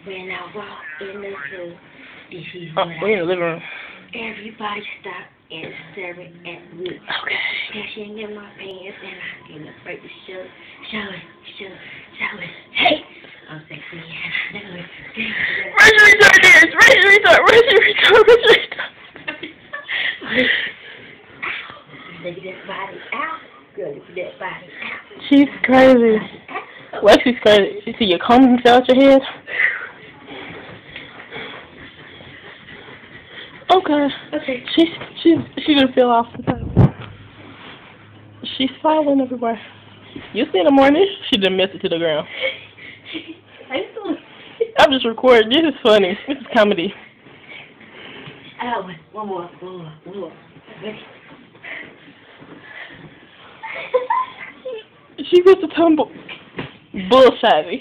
When I walk in the club, this is Oh, what we're in the living room. everybody stop and stare at me. Okay. Dashing in my pants and I get afraid to show it. Hey! I'm sexy and I know it. Ratchet Retard! Ratchet Retard! Look at that body out. Girl, look at that body out. She's crazy. Well, she's crazy. You see your combing fell out your head? Okay. She gonna feel off the time. She's falling everywhere. You see in the morning, she done messed it to the ground. I'm just recording. This is funny. This is comedy. One more. Ready? She was a tumble. Bullshitty.